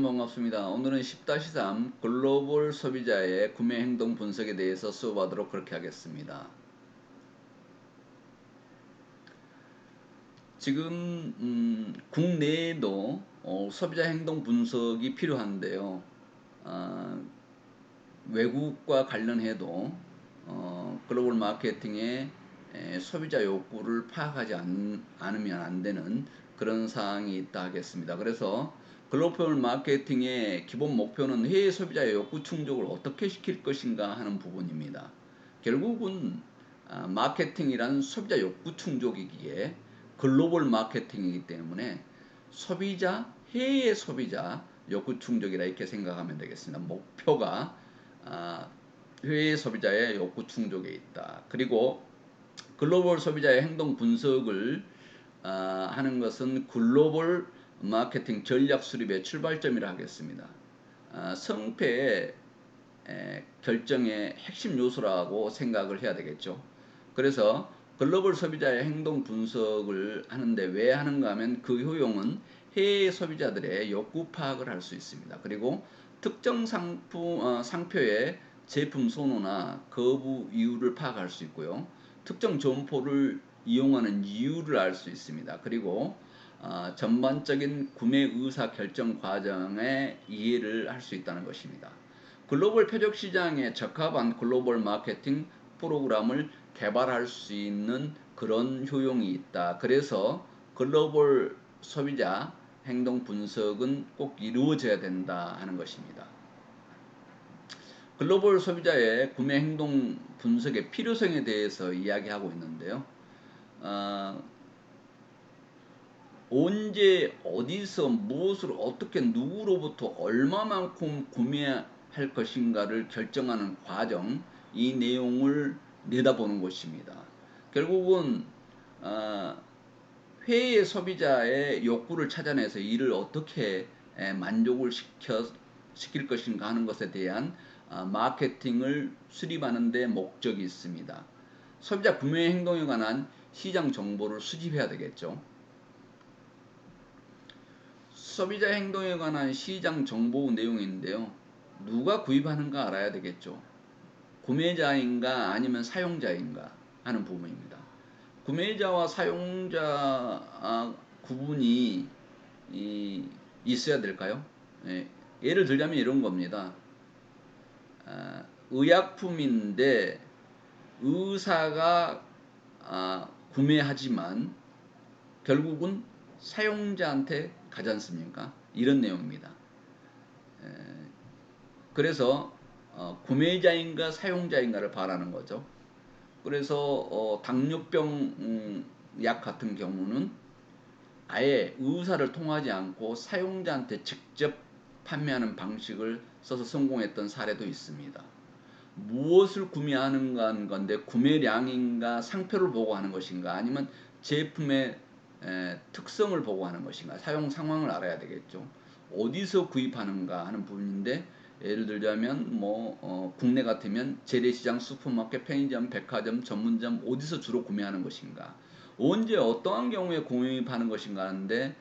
반갑습니다. 오늘은 10-3 글로벌 소비자의 구매 행동 분석에 대해서 수업하도록 그렇게 하겠습니다. 지금 국내에도 소비자 행동 분석이 필요한데요. 어, 외국과 관련해도 글로벌 마케팅의 소비자 욕구를 파악하지 않으면 안 되는 그런 사항이 있다 하겠습니다. 그래서 글로벌 마케팅의 기본 목표는 해외 소비자의 욕구 충족을 어떻게 시킬 것인가 하는 부분입니다. 결국은 마케팅이란 소비자 욕구 충족이기에 글로벌 마케팅이기 때문에 해외 소비자 욕구 충족이라 이렇게 생각하면 되겠습니다. 목표가 해외 소비자의 욕구 충족에 있다. 그리고 글로벌 소비자의 행동 분석을 하는 것은 글로벌 마케팅 전략 수립의 출발점이라 하겠습니다. 성패의 결정의 핵심 요소라고 생각을 해야 되겠죠. 그래서 글로벌 소비자의 행동 분석을 하는데 왜 하는가 하면 그 효용은 해외 소비자들의 욕구 파악을 할 수 있습니다. 그리고 특정 상표의 제품 선호나 거부 이유를 파악할 수 있고요. 특정 점포를 이용하는 이유를 알 수 있습니다. 그리고 전반적인 구매 의사 결정 과정의 이해를 할 수 있다는 것입니다. 글로벌 표적 시장에 적합한 글로벌 마케팅 프로그램을 개발할 수 있는 그런 효용이 있다. 그래서 글로벌 소비자 행동 분석은 꼭 이루어져야 된다 하는 것입니다. 글로벌 소비자의 구매 행동 분석의 필요성에 대해서 이야기하고 있는데요. 언제 어디서 무엇을 어떻게 누구로부터 얼마만큼 구매할 것인가를 결정하는 과정, 이 내용을 내다보는 것입니다. 결국은 해외 소비자의 욕구를 찾아내서 이를 어떻게 만족을 시킬 것인가 하는 것에 대한 마케팅을 수립하는 데 목적이 있습니다. 소비자 구매 행동에 관한 시장 정보를 수집해야 되겠죠. 소비자 행동에 관한 시장 정보 내용인데요. 누가 구입하는가 알아야 되겠죠. 구매자인가 아니면 사용자인가 하는 부분입니다. 구매자와 사용자 구분이 있어야 될까요? 예를 들자면 이런 겁니다. 의약품인데 의사가 구매하지만 결국은 사용자한테 가지 않습니까? 이런 내용입니다. 그래서 구매자인가 사용자인가를 바라는 거죠. 그래서 당뇨병 약 같은 경우는 아예 의사를 통하지 않고 사용자한테 직접 판매하는 방식을 써서 성공했던 사례도 있습니다. 무엇을 구매하는 건데 구매량인가 상표를 보고 하는 것인가 아니면 제품의 특성을 보고 하는 것인가 사용 상황을 알아야 되겠죠. 어디서 구입하는가 하는 부분인데 예를 들자면 국내 같으면 재래시장, 슈퍼마켓, 편의점, 백화점, 전문점 어디서 주로 구매하는 것인가 언제 어떠한 경우에 구입하는 것인가 하는데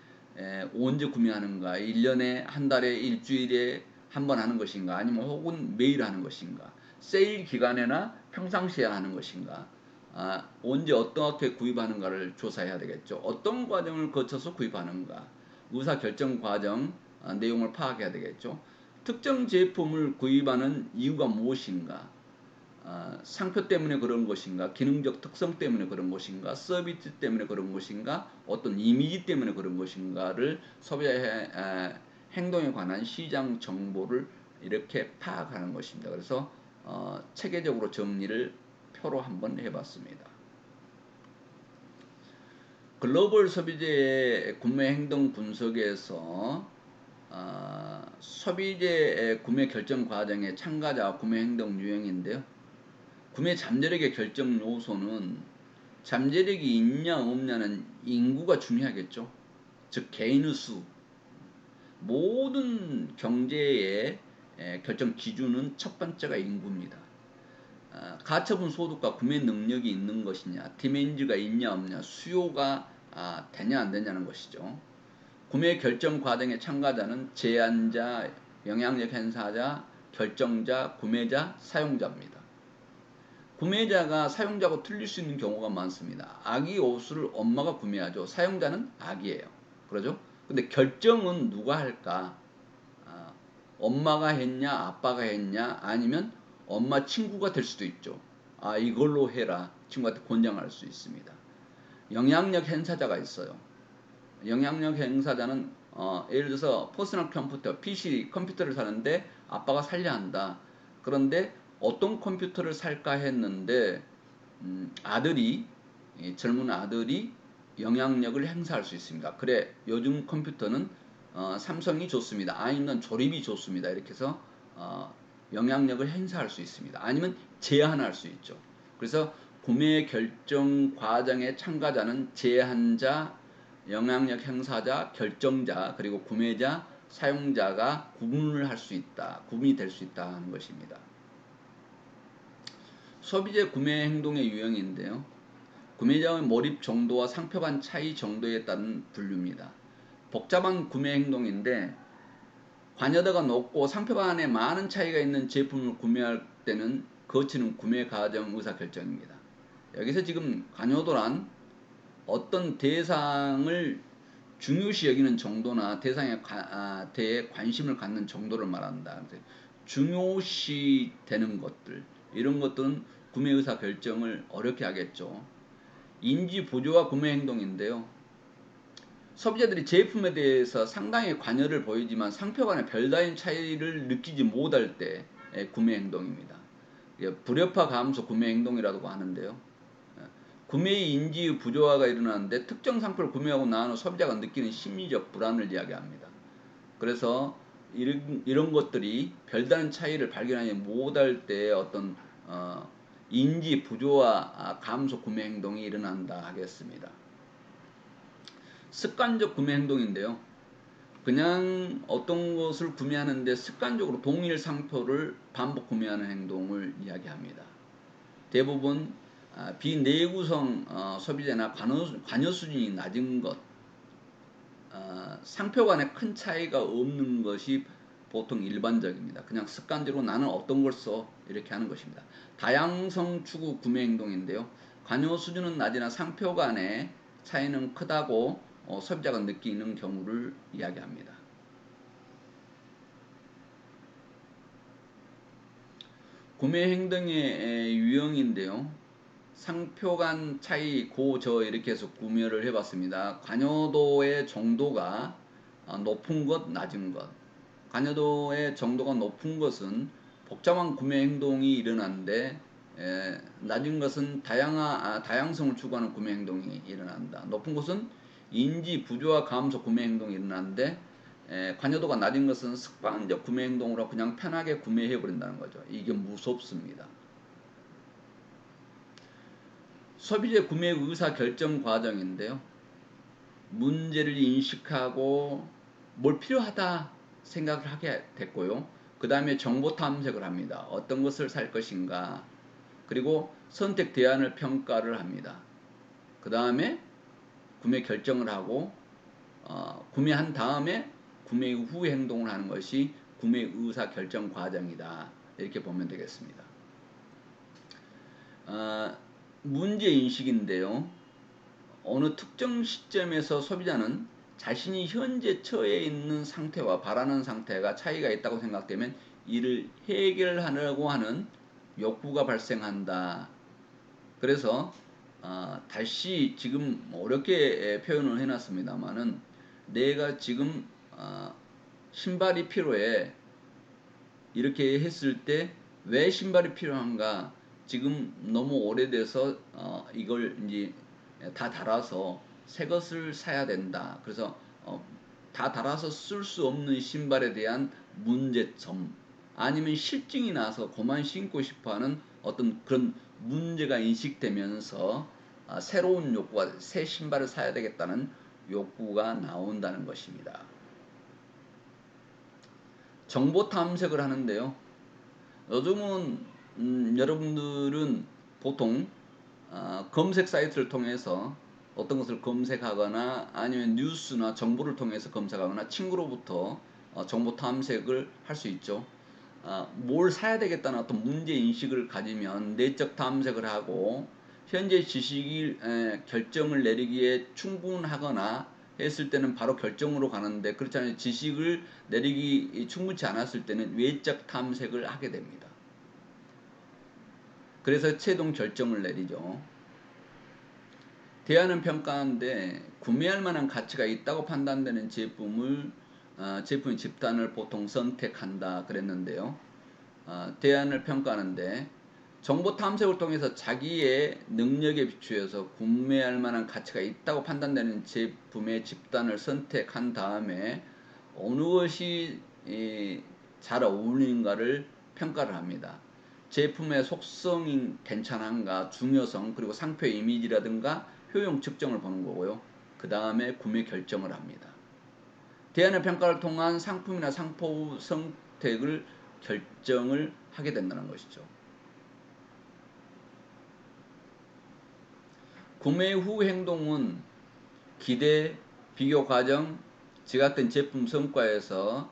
언제 구매하는가 1년에 한 달에 일주일에 한 번 하는 것인가 아니면 혹은 매일 하는 것인가 세일 기간에나 평상시에 하는 것인가 언제 어떻게 구입하는가를 조사해야 되겠죠. 어떤 과정을 거쳐서 구입하는가 의사결정 과정 내용을 파악해야 되겠죠. 특정 제품을 구입하는 이유가 무엇인가 상표 때문에 그런 것인가 기능적 특성 때문에 그런 것인가 서비스 때문에 그런 것인가 어떤 이미지 때문에 그런 것인가를 소비자의 행동에 관한 시장 정보를 이렇게 파악하는 것입니다. 그래서 체계적으로 정리를 표로 한번 해봤습니다. 글로벌 소비재의 구매 행동 분석에서 소비재의 구매 결정 과정의 참가자 구매 행동 유형인데요. 구매 잠재력의 결정 요소는 잠재력이 있냐 없냐는 인구가 중요하겠죠. 즉 개인의 수. 모든 경제의 결정 기준은 첫 번째가 인구입니다. 가처분 소득과 구매 능력이 있는 것이냐, 디맨드가 있냐 없냐, 수요가 되냐 안 되냐는 것이죠. 구매 결정 과정의 참가자는 제안자, 영향력 행사자, 결정자, 구매자, 사용자입니다. 구매자가 사용자하고 틀릴 수 있는 경우가 많습니다. 아기 옷을 엄마가 구매하죠. 사용자는 아기예요. 그러죠? 근데 결정은 누가 할까? 아, 엄마가 했냐, 아빠가 했냐, 아니면 엄마 친구가 될 수도 있죠. 아, 이걸로 해라. 친구한테 권장할 수 있습니다. 영향력 행사자가 있어요. 영향력 행사자는 예를 들어서 퍼스널 컴퓨터, PC 컴퓨터를 사는데 아빠가 살려 한다. 그런데 어떤 컴퓨터를 살까 했는데 아들이 젊은 아들이 영향력을 행사할 수 있습니다. 그래 요즘 컴퓨터는 삼성이 좋습니다. 아니면 조립이 좋습니다. 이렇게 해서 영향력을 행사할 수 있습니다. 아니면 제한할 수 있죠. 그래서 구매 결정 과정의 참가자는 제한자, 영향력 행사자, 결정자, 그리고 구매자, 사용자가 구분을 할 수 있다. 구분이 될 수 있다 하는 것입니다. 소비재 구매 행동의 유형인데요. 구매자의 몰입 정도와 상표 간 차이 정도에 따른 분류입니다. 복잡한 구매 행동인데 관여도가 높고 상표 간에 많은 차이가 있는 제품을 구매할 때는 거치는 구매 과정 의사결정입니다. 여기서 지금 관여도란 어떤 대상을 중요시 여기는 정도나 대상에 대해 관심을 갖는 정도를 말한다. 중요시 되는 것들, 이런 것들은 구매 의사 결정을 어렵게 하겠죠. 인지 부조화 구매 행동인데요. 소비자들이 제품에 대해서 상당히 관여를 보이지만 상표 간의 별다른 차이를 느끼지 못할 때 구매 행동입니다. 불협화 감소 구매 행동이라고 하는데요. 구매의 인지 부조화가 일어나는데 특정 상품을 구매하고 난 후 소비자가 느끼는 심리적 불안을 이야기합니다. 그래서 이런 것들이 별다른 차이를 발견하지 못할 때 어떤 인지 부조화 감소 구매 행동이 일어난다 하겠습니다. 습관적 구매 행동인데요. 그냥 어떤 것을 구매하는데 습관적으로 동일 상표를 반복 구매하는 행동을 이야기합니다. 대부분 비내구성 소비자나 관여 수준이 낮은 것, 상표 간에 큰 차이가 없는 것이 보통 일반적입니다. 그냥 습관적으로 나는 어떤 걸 써 이렇게 하는 것입니다. 다양성 추구 구매 행동인데요. 관여 수준은 낮으나 상표 간의 차이는 크다고 소비자가 느끼는 경우를 이야기합니다. 구매 행동의 유형인데요. 상표 간 차이 고저 이렇게 해서 구매를 해봤습니다. 관여도의 정도가 높은 것, 낮은 것. 관여도의 정도가 높은 것은 복잡한 구매 행동이 일어나는데 낮은 것은 다양성을 추구하는 구매 행동이 일어난다. 높은 것은 인지 부조화 감소 구매 행동이 일어나는데 관여도가 낮은 것은 습관적 구매 행동으로 그냥 편하게 구매해 버린다는 거죠. 이게 무섭습니다. 소비재 구매 의사 결정 과정인데요. 문제를 인식하고 뭘 필요하다 생각을 하게 됐고요. 그 다음에 정보 탐색을 합니다. 어떤 것을 살 것인가. 그리고 선택 대안을 평가를 합니다. 그 다음에 구매 결정을 하고 구매한 다음에 구매 후 행동을 하는 것이 구매 의사 결정 과정이다. 이렇게 보면 되겠습니다. 문제인식인데요. 어느 특정 시점에서 소비자는 자신이 현재 처해 있는 상태와 바라는 상태가 차이가 있다고 생각되면 이를 해결하려고 하는 욕구가 발생한다. 그래서 다시 지금 어렵게 표현을 해놨습니다만은 내가 지금 신발이 필요해. 이렇게 했을 때 왜 신발이 필요한가? 지금 너무 오래돼서 이걸 이제 다 달아서 새 것을 사야 된다. 그래서 다 달아서 쓸 수 없는 신발에 대한 문제점, 아니면 실증이 나서 그만 신고 싶어하는 어떤 그런 문제가 인식되면서 새로운 욕구가, 새 신발을 사야 되겠다는 욕구가 나온다는 것입니다. 정보 탐색을 하는데요. 요즘은 여러분들은 보통 검색 사이트를 통해서 어떤 것을 검색하거나 아니면 뉴스나 정보를 통해서 검색하거나 친구로부터 정보 탐색을 할 수 있죠. 뭘 사야 되겠다는 어떤 문제 인식을 가지면 내적 탐색을 하고 현재 지식이 결정을 내리기에 충분하거나 했을 때는 바로 결정으로 가는데, 그렇지 않으면 지식을 내리기 충분치 않았을 때는 외적 탐색을 하게 됩니다. 그래서 최종 결정을 내리죠. 대안은 평가하는데 구매할 만한 가치가 있다고 판단되는 제품의 집단을 보통 선택한다 그랬는데요. 대안을 평가하는데 정보 탐색을 통해서 자기의 능력에 비추어서 구매할 만한 가치가 있다고 판단되는 제품의 집단을 선택한 다음에 어느 것이 잘 어울리는가를 평가를 합니다. 제품의 속성이 괜찮은가, 중요성, 그리고 상표 이미지라든가 효용 측정을 보는 거고요. 그 다음에 구매 결정을 합니다. 대안의 평가를 통한 상품이나 상품 선택을 결정을 하게 된다는 것이죠. 구매 후 행동은 기대, 비교 과정, 지각된 제품 성과에서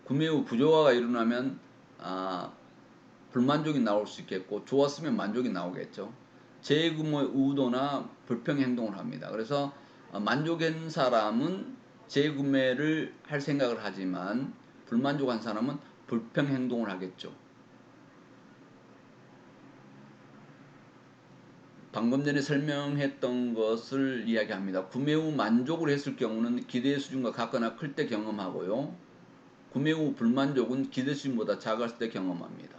구매 후 부조화가 일어나면 불만족이 나올 수 있겠고, 좋았으면 만족이 나오겠죠. 재구매 의도나 불평 행동을 합니다. 그래서 만족한 사람은 재구매를 할 생각을 하지만 불만족한 사람은 불평 행동을 하겠죠. 방금 전에 설명했던 것을 이야기합니다. 구매 후 만족을 했을 경우는 기대 수준과 같거나 클 때 경험하고요. 구매 후 불만족은 기대 수준보다 작았을 때 경험합니다.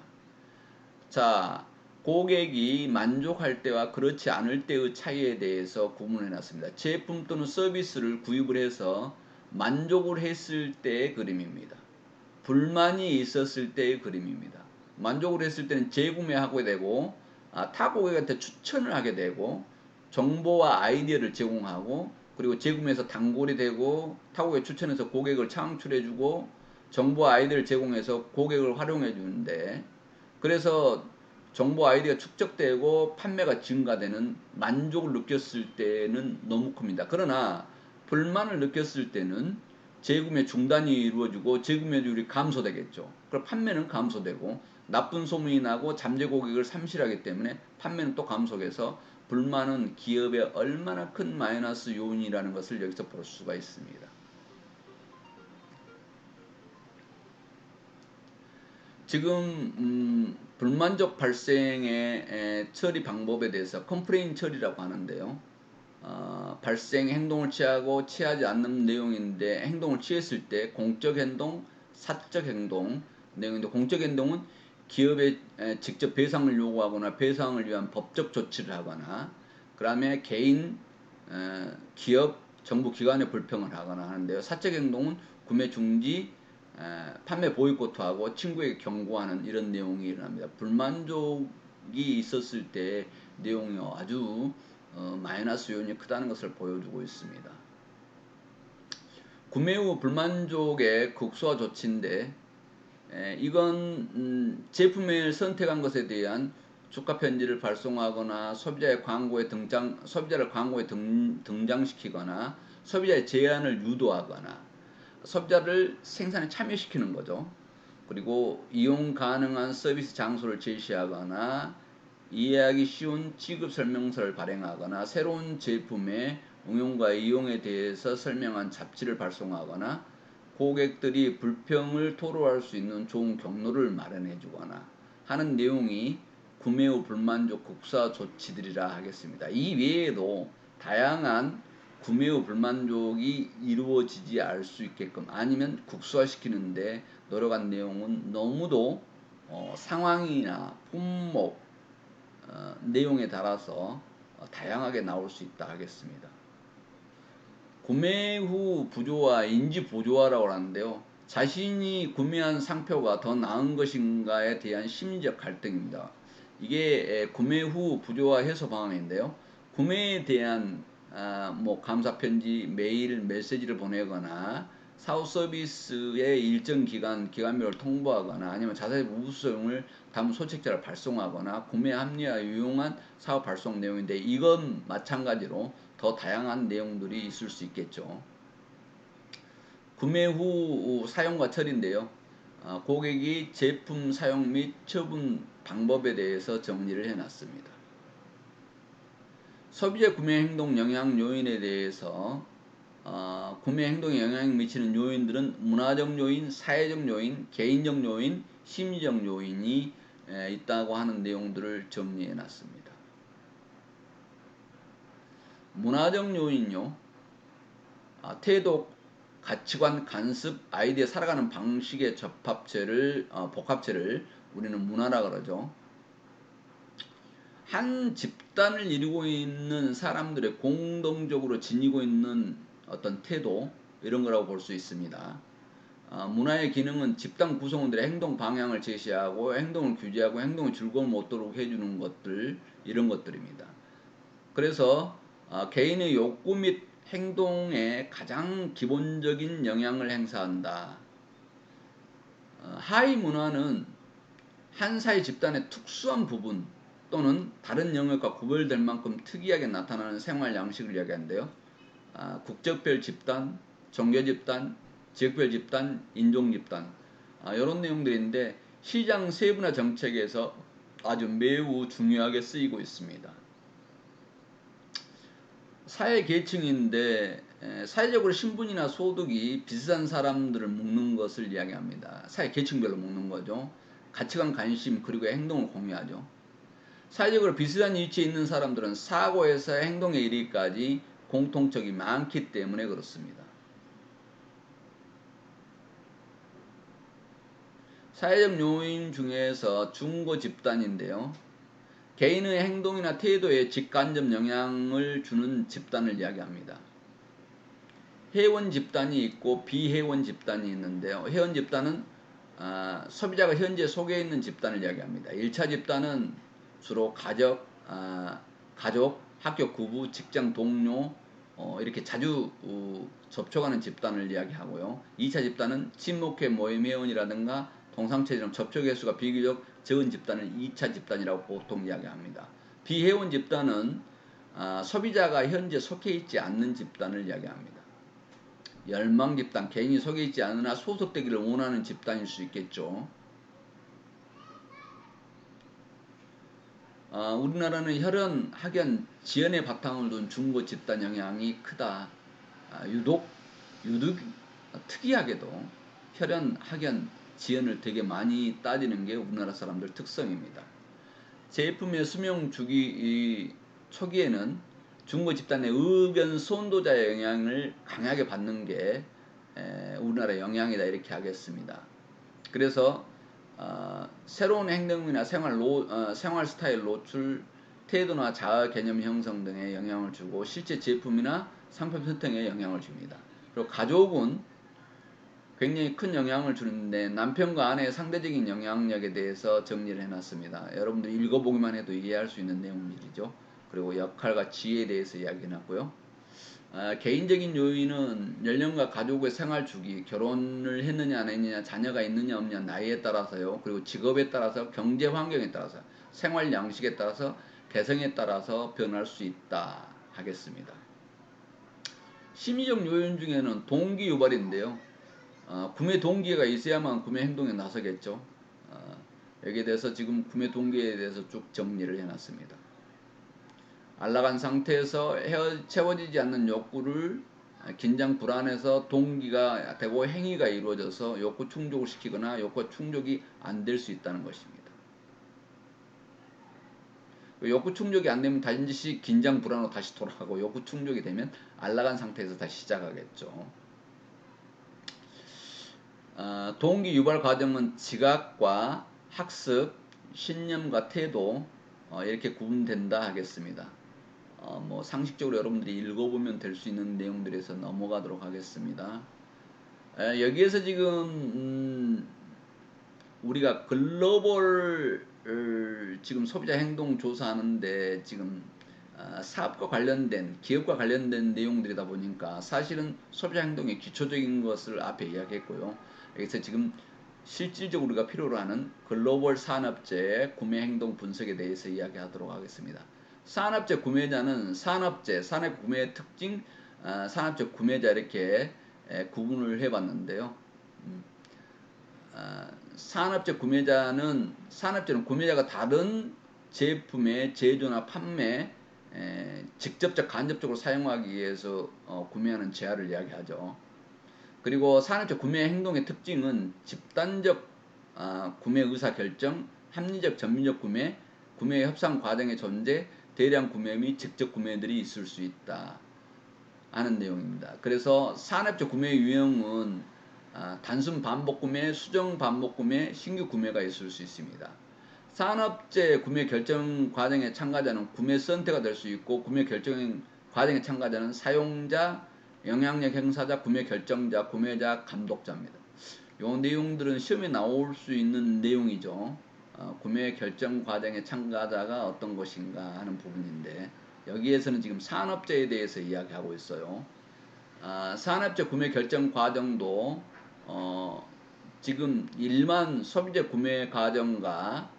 자, 고객이 만족할 때와 그렇지 않을 때의 차이에 대해서 구분해 놨습니다. 제품 또는 서비스를 구입을 해서 만족을 했을 때의 그림입니다. 불만이 있었을 때의 그림입니다. 만족을 했을 때는 재구매하게 되고, 타 고객한테 추천을 하게 되고, 정보와 아이디어를 제공하고, 그리고 재구매해서 단골이 되고, 타 고객 추천해서 고객을 창출해주고, 정보와 아이디어를 제공해서 고객을 활용해 주는데, 그래서 정보 아이디어가 축적되고 판매가 증가되는 만족을 느꼈을 때는 너무 큽니다. 그러나 불만을 느꼈을 때는 재구매 중단이 이루어지고 재구매율이 감소되겠죠. 그럼 판매는 감소되고 나쁜 소문이 나고 잠재 고객을 상실하기 때문에 판매는 또 감소해서 불만은 기업에 얼마나 큰 마이너스 요인이라는 것을 여기서 볼 수가 있습니다. 지금 불만족 발생의 처리 방법에 대해서 컴플레인 처리라고 하는데요. 발생 행동을 취하고 취하지 않는 내용인데, 행동을 취했을 때 공적 행동, 사적 행동 내용인데, 공적 행동은 기업에 직접 배상을 요구하거나 배상을 위한 법적 조치를 하거나, 그 다음에 개인, 기업, 정부 기관에 불평을 하거나 하는데요. 사적 행동은 구매 중지, 판매 보이콧하고 친구에게 경고하는 이런 내용이 일어납니다. 불만족이 있었을 때 내용이 아주 마이너스 요인이 크다는 것을 보여주고 있습니다. 구매 후 불만족의 극소화 조치인데, 이건 제품을 선택한 것에 대한 주가 편지를 발송하거나 소비자를 광고에 등장시키거나 소비자의 제안을 유도하거나 소비자를 생산에 참여시키는 거죠. 그리고 이용 가능한 서비스 장소를 제시하거나 이해하기 쉬운 지급 설명서를 발행하거나 새로운 제품의 응용과 이용에 대해서 설명한 잡지를 발송하거나 고객들이 불평을 토로할 수 있는 좋은 경로를 마련해 주거나 하는 내용이 구매 후 불만족 극소화 조치들이라 하겠습니다. 이 외에도 다양한 구매 후 불만족이 이루어지지 않을 수 있게끔 아니면 극소화시키는데 노력한 내용은 너무도 상황이나 품목, 내용에 따라서 다양하게 나올 수 있다 하겠습니다. 구매 후 부조화, 인지 보조화라고 하는데요. 자신이 구매한 상표가 더 나은 것인가에 대한 심리적 갈등입니다. 이게 구매 후 부조화 해소 방안인데요. 구매에 대한 감사 편지, 메일, 메시지를 보내거나 사후 서비스의 일정 기간별로 통보하거나 아니면 자사의 우수성을 담은 소책자를 발송하거나 구매 합리화 유용한 사후 발송 내용인데, 이건 마찬가지로 더 다양한 내용들이 있을 수 있겠죠. 구매 후 사용과 처리인데요. 고객이 제품 사용 및 처분 방법에 대해서 정리를 해놨습니다. 소비자 구매 행동 영향 요인에 대해서 구매 행동에 영향을 미치는 요인들은 문화적 요인, 사회적 요인, 개인적 요인, 심리적 요인이 있다고 하는 내용들을 정리해 놨습니다. 문화적 요인요. 태도, 가치관, 간습, 아이디어 살아가는 방식의 복합체를 우리는 문화라 그러죠. 한 집단을 이루고 있는 사람들의 공동적으로 지니고 있는 어떤 태도, 이런 거라고 볼 수 있습니다. 문화의 기능은 집단 구성원들의 행동 방향을 제시하고 행동을 규제하고 행동을 즐거움 얻도록 해주는 것들, 이런 것들입니다. 그래서 개인의 욕구 및 행동에 가장 기본적인 영향을 행사한다. 하위 문화는 한 사회 집단의 특수한 부분 또는 다른 영역과 구별될 만큼 특이하게 나타나는 생활 양식을 이야기하는데요. 국적별 집단, 종교 집단, 지역별 집단, 인종 집단, 이런 내용들인데 시장 세분화 정책에서 아주 매우 중요하게 쓰이고 있습니다. 사회 계층인데 사회적으로 신분이나 소득이 비슷한 사람들을 묶는 것을 이야기합니다. 사회 계층별로 묶는 거죠. 가치관, 관심, 그리고 행동을 공유하죠. 사회적으로 비슷한 위치에 있는 사람들은 사고에서 행동에 이르기까지 공통점이 많기 때문에 그렇습니다. 사회적 요인 중에서 중고 집단인데요. 개인의 행동이나 태도에 직간접 영향을 주는 집단을 이야기합니다. 회원 집단이 있고 비회원 집단이 있는데요. 회원 집단은 소비자가 현재 속해 있는 집단을 이야기합니다. 1차 집단은 주로 가족, 학교 구부, 직장 동료, 이렇게 자주 접촉하는 집단을 이야기하고요. 2차 집단은 친목회 모임 회원이라든가 동상체처럼 접촉 횟수가 비교적 적은 집단을 2차 집단이라고 보통 이야기합니다. 비회원 집단은 소비자가 현재 속해 있지 않는 집단을 이야기합니다. 열망 집단, 개인이 속해 있지 않으나 소속되기를 원하는 집단일 수 있겠죠. 우리나라는 혈연, 학연, 지연의 바탕을 둔 중고 집단 영향이 크다. 유독 특이하게도 혈연, 학연, 지연을 되게 많이 따지는 게 우리나라 사람들 특성입니다. 제품의 수명 주기 초기에는 중고 집단의 의견 선도자의 영향을 강하게 받는 게 우리나라의 영향이다, 이렇게 하겠습니다. 그래서 새로운 행동이나 생활 스타일 노출, 태도나 자아 개념 형성 등에 영향을 주고 실제 제품이나 상품 선택에 영향을 줍니다. 그리고 가족은 굉장히 큰 영향을 주는데 남편과 아내의 상대적인 영향력에 대해서 정리를 해놨습니다. 여러분들 읽어보기만 해도 이해할 수 있는 내용들이죠. 그리고 역할과 지혜에 대해서 이야기해놨고요. 개인적인 요인은 연령과 가족의 생활 주기, 결혼을 했느냐 안 했느냐, 자녀가 있느냐 없느냐, 나이에 따라서요. 그리고 직업에 따라서, 경제 환경에 따라서, 생활 양식에 따라서, 개성에 따라서 변할 수 있다 하겠습니다. 심리적 요인 중에는 동기 유발인데요. 구매 동기가 있어야만 구매 행동에 나서겠죠. 여기에 대해서 지금 구매 동기에 대해서 쭉 정리를 해놨습니다. 안락한 상태에서 채워지지 않는 욕구를 긴장 불안해서 동기가 되고 행위가 이루어져서 욕구 충족을 시키거나 욕구 충족이 안 될 수 있다는 것입니다. 욕구 충족이 안 되면 다시 긴장 불안으로 다시 돌아가고 욕구 충족이 되면 안락한 상태에서 다시 시작하겠죠. 동기 유발 과정은 지각과 학습, 신념과 태도 이렇게 구분된다 하겠습니다. 뭐 상식적으로 여러분들이 읽어보면 될 수 있는 내용들에서 넘어가도록 하겠습니다. 여기에서 지금 우리가 글로벌 지금 소비자 행동 조사하는데 지금 사업과 관련된, 기업과 관련된 내용들이다 보니까 사실은 소비자 행동의 기초적인 것을 앞에 이야기했고요. 여기서 지금 실질적으로 우리가 필요로 하는 글로벌 산업재의 구매 행동 분석에 대해서 이야기하도록 하겠습니다. 산업재 구매자는 산업 구매의 특징, 산업재 구매자 이렇게 구분을 해봤는데요. 산업재 구매자는 산업재는 구매자가 다른 제품의 제조나 판매 직접적 간접적으로 사용하기 위해서 구매하는 재화를 이야기하죠. 그리고 산업재 구매 행동의 특징은 집단적 구매 의사 결정, 합리적 전민적 구매, 구매 협상 과정의 존재, 대량 구매 및 직접 구매들이 있을 수 있다 하는 내용입니다. 그래서 산업재 구매 유형은 단순 반복 구매, 수정 반복 구매, 신규 구매가 있을 수 있습니다. 산업재 구매 결정 과정의 참가자는 구매 선택가 될 수 있고, 구매 결정 과정의 참가자는 사용자, 영향력 행사자, 구매 결정자, 구매자, 감독자입니다. 이 내용들은 시험에 나올 수 있는 내용이죠. 구매 결정 과정의 참가자가 어떤 것인가 하는 부분인데, 여기에서는 지금 산업재에 대해서 이야기하고 있어요. 산업재 구매 결정 과정도 지금 일반 소비재 구매 과정과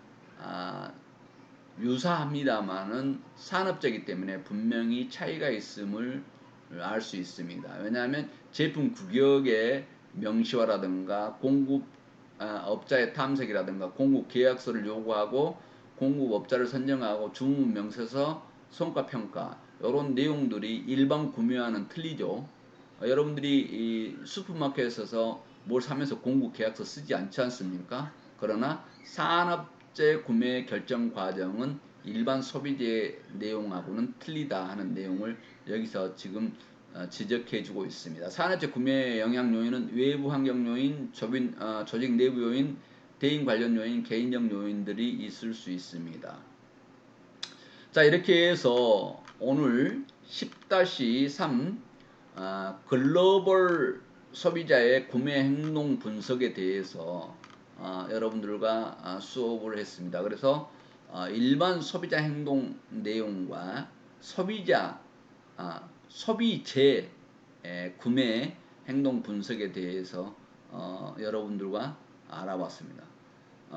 유사합니다만은 산업재이기 때문에 분명히 차이가 있음을 알 수 있습니다. 왜냐하면 제품 규격의 명시화라든가 공급 업자의 탐색이라든가 공급 계약서를 요구하고 공급업자를 선정하고 주문 명세서 성과평가 이런 내용들이 일반 구매와는 틀리죠. 여러분들이 이 슈퍼마켓에서 뭘 사면서 공급 계약서 쓰지 않지 않습니까? 그러나 산업재 구매 결정 과정은 일반 소비재 내용하고는 틀리다 하는 내용을 여기서 지금 지적해 주고 있습니다. 산업재 구매 영향 요인은 외부 환경 요인, 조직 내부 요인, 대인 관련 요인, 개인적 요인들이 있을 수 있습니다. 자, 이렇게 해서 오늘 10-3 글로벌 소비자의 구매 행동 분석에 대해서 여러분들과 수업을 했습니다. 그래서 일반 소비자 행동 내용과 소비재 구매 행동 분석에 대해서 여러분들과 알아봤습니다.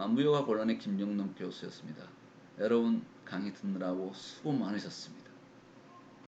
무역학 원론의 김정남 교수였습니다. 여러분 강의 듣느라고 수고 많으셨습니다.